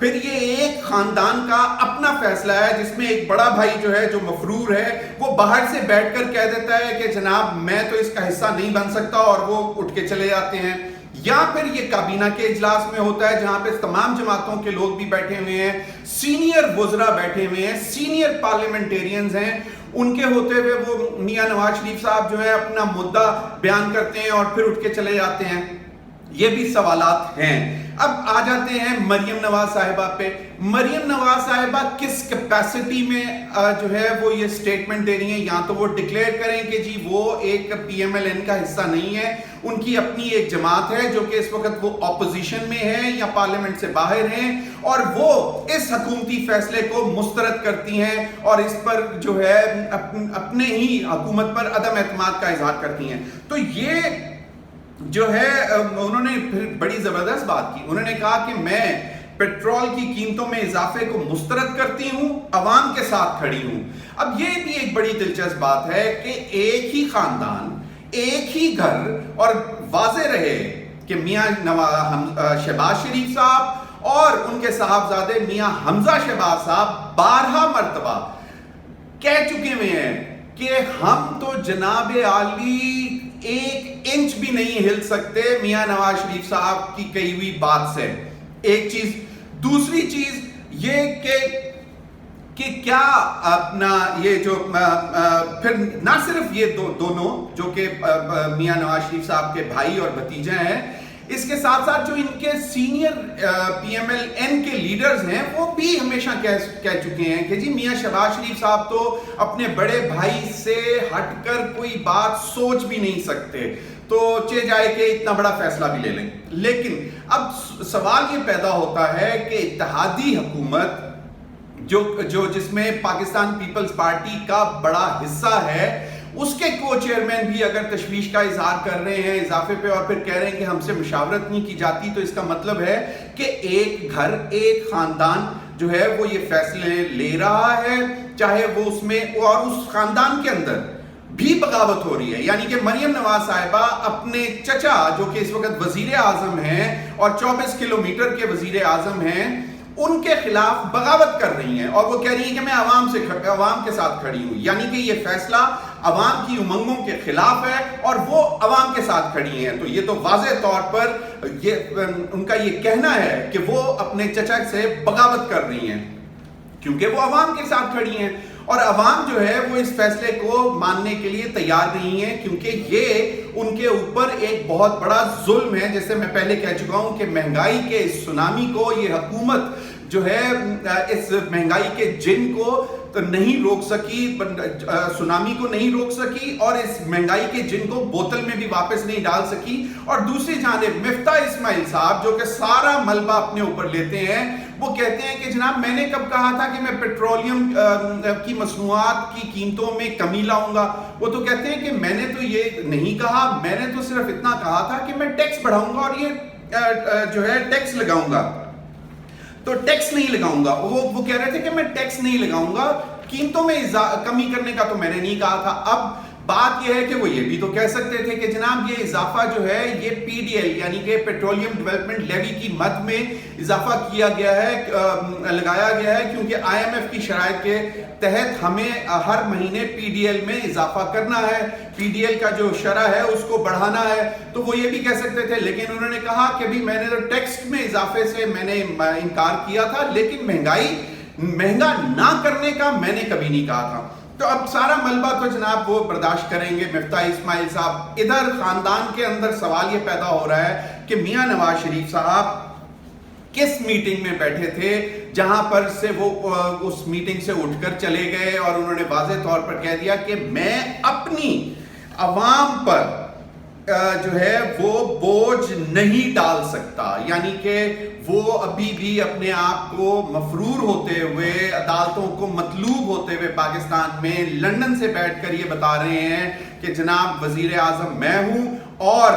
پھر یہ ایک خاندان کا اپنا فیصلہ ہے جس میں ایک بڑا بھائی جو ہے، جو مفرور ہے، وہ باہر سے بیٹھ کر کہہ دیتا ہے کہ جناب میں تو اس کا حصہ نہیں بن سکتا، اور وہ اٹھ کے چلے جاتے ہیں. یا پھر یہ کابینہ کے اجلاس میں ہوتا ہے جہاں پہ تمام جماعتوں کے لوگ بھی بیٹھے ہوئے ہیں، سینئر وزراء بیٹھے ہوئے ہیں، سینئر پارلیمنٹیرینز ہیں، ان کے ہوتے ہوئے وہ میاں نواز شریف صاحب جو ہے اپنا مدعا بیان کرتے ہیں اور پھر اٹھ کے چلے جاتے ہیں. یہ بھی سوالات ہیں. اب آ جاتے ہیں مریم نواز صاحبہ پہ. مریم نواز صاحبہ کس کیپیسٹی میں جو ہے وہ یہ سٹیٹمنٹ دے رہی ہیں؟ یا تو وہ ڈکلیئر کریں کہ جی وہ ایک پی ایم ایل این کا حصہ نہیں ہے، ان کی اپنی ایک جماعت ہے جو کہ اس وقت وہ اپوزیشن میں ہے یا پارلیمنٹ سے باہر ہیں، اور وہ اس حکومتی فیصلے کو مسترد کرتی ہیں اور اس پر جو ہے اپنے ہی حکومت پر عدم اعتماد کا اظہار کرتی ہیں. تو یہ جو ہے انہوں نے پھر بڑی زبردست بات کی. انہوں نے کہا کہ میں پیٹرول کی قیمتوں میں اضافے کو مسترد کرتی ہوں، عوام کے ساتھ کھڑی ہوں. اب یہ بھی ایک بڑی دلچسپ بات ہے کہ ایک ہی خاندان، ایک ہی گھر، اور واضح رہے کہ میاں شہباز شریف صاحب اور ان کے صاحبزادے میاں حمزہ شہباز صاحب 12 مرتبہ کہہ چکے ہوئے ہیں کہ ہم تو جناب عالی 1 انچ بھی نہیں ہل سکتے میاں نواز شریف صاحب کی کہی ہوئی بات سے. ایک چیز. دوسری چیز یہ کہ کیا اپنا یہ جو پھر نہ صرف یہ دونوں جو کہ میاں نواز شریف صاحب کے بھائی اور بھتیجے ہیں، اس کے ساتھ ساتھ جو ان کے senior P M L N کے لیڈرز ہیں وہ بھی ہمیشہ کہہ چکے ہیں کہ جی میاں شہباز شریف صاحب تو اپنے بڑے بھائی سے ہٹ کر کوئی بات سوچ بھی نہیں سکتے، تو چہ جائے کہ اتنا بڑا فیصلہ بھی لے لیں. لیکن اب سوال یہ پیدا ہوتا ہے کہ اتحادی حکومت جو جس میں پاکستان پیپلز پارٹی کا بڑا حصہ ہے، اس کے کو چیئرمین بھی اگر تشویش کا اظہار کر رہے ہیں اضافے پہ اور پھر کہہ رہے ہیں کہ ہم سے مشاورت نہیں کی جاتی، تو اس کا مطلب ہے کہ ایک گھر، ایک خاندان جو ہے وہ یہ فیصلے لے رہا ہے، چاہے وہ اس میں اور اس خاندان کے اندر بھی بغاوت ہو رہی ہے. یعنی کہ مریم نواز صاحبہ اپنے چچا جو کہ اس وقت وزیر اعظم ہیں اور 24 کلومیٹر کے وزیر اعظم ہیں، ان کے خلاف بغاوت کر رہی ہیں اور وہ کہہ رہی ہیں کہ میں عوام کے ساتھ کھڑی ہوں. یعنی کہ یہ فیصلہ عوام کی امنگوں کے خلاف ہے اور وہ عوام کے ساتھ کھڑی ہیں. تو یہ تو واضح طور پر ان کا یہ کہنا ہے کہ وہ اپنے چچا سے بغاوت کر رہی ہیں کیونکہ وہ عوام کے ساتھ کھڑی ہیں، اور عوام جو ہے وہ اس فیصلے کو ماننے کے لیے تیار نہیں ہے کیونکہ یہ ان کے اوپر ایک بہت بڑا ظلم ہے. جیسے میں پہلے کہہ چکا ہوں کہ مہنگائی کے اس سونامی کو یہ حکومت جو ہے اس مہنگائی کے جن کو نہیں روک سکی، سونامی کو نہیں روک سکی، اور اس مہنگائی کے جن کو بوتل میں بھی واپس نہیں ڈال سکی. اور دوسری جانب مفتاح اسماعیل صاحب جو کہ سارا ملبہ اپنے اوپر لیتے ہیں، وہ کہتے ہیں کہ جناب میں نے کب کہا تھا کہ میں پیٹرولیم کی مصنوعات کی قیمتوں میں کمی لاؤں گا. وہ تو کہتے ہیں کہ میں نے تو یہ نہیں کہا، میں نے تو صرف اتنا کہا تھا کہ میں ٹیکس بڑھاؤں گا اور یہ جو ہے ٹیکس لگاؤں گا، تو ٹیکس نہیں لگاؤں گا. وہ کہہ رہے تھے کہ میں ٹیکس نہیں لگاؤں گا، قیمتوں میں کمی کرنے کا تو میں نے نہیں کہا تھا. اب بات یہ ہے کہ وہ یہ بھی تو کہہ سکتے تھے کہ جناب یہ اضافہ جو ہے یہ پی ڈی ایل یعنی کہ پیٹرولیم ڈیولپمنٹ لیوی کی مد میں اضافہ کیا گیا ہے، لگایا گیا ہے کیونکہ آئی ایم ایف کی شرائط کے تحت ہمیں ہر مہینے پی ڈی ایل میں اضافہ کرنا ہے، پی ڈی ایل کا جو شرح ہے اس کو بڑھانا ہے. تو وہ یہ بھی کہہ سکتے تھے، لیکن انہوں نے کہا کہ بھی میں نے تو ٹیکس میں اضافے سے میں نے انکار کیا تھا، لیکن مہنگا نہ کرنے کا میں نے کبھی نہیں کہا تھا. تو اب سارا ملبہ تو جناب وہ برداشت کریں گے مفتاح اسماعیل صاحب. ادھر خاندان کے اندر سوال یہ پیدا ہو رہا ہے کہ میاں نواز شریف صاحب کس میٹنگ میں بیٹھے تھے جہاں پر سے وہ اس میٹنگ سے اٹھ کر چلے گئے اور انہوں نے واضح طور پر کہہ دیا کہ میں اپنی عوام پر جو ہے وہ بوجھ نہیں ڈال سکتا. یعنی کہ وہ ابھی بھی اپنے آپ کو مفرور ہوتے ہوئے، عدالتوں کو مطلوب ہوتے ہوئے پاکستان میں لندن سے بیٹھ کر یہ بتا رہے ہیں کہ جناب وزیر اعظم میں ہوں اور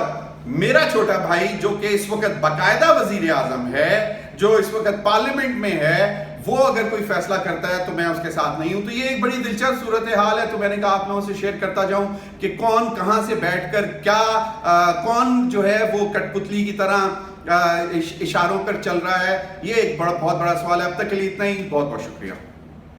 میرا چھوٹا بھائی جو کہ اس وقت باقاعدہ وزیر اعظم ہے، جو اس وقت پارلیمنٹ میں ہے، وہ اگر کوئی فیصلہ کرتا ہے تو میں اس کے ساتھ نہیں ہوں. تو یہ ایک بڑی دلچسپ صورتحال ہے. تو میں نے کہا آپ لوگوں سے شیئر کرتا جاؤں کہ کون کہاں سے بیٹھ کر کیا کون جو ہے وہ کٹ پتلی کی طرح اشاروں پر چل رہا ہے؟ یہ ایک بہت بڑا سوال ہے. اب تک کے لیے اتنا ہی. بہت بہت شکریہ.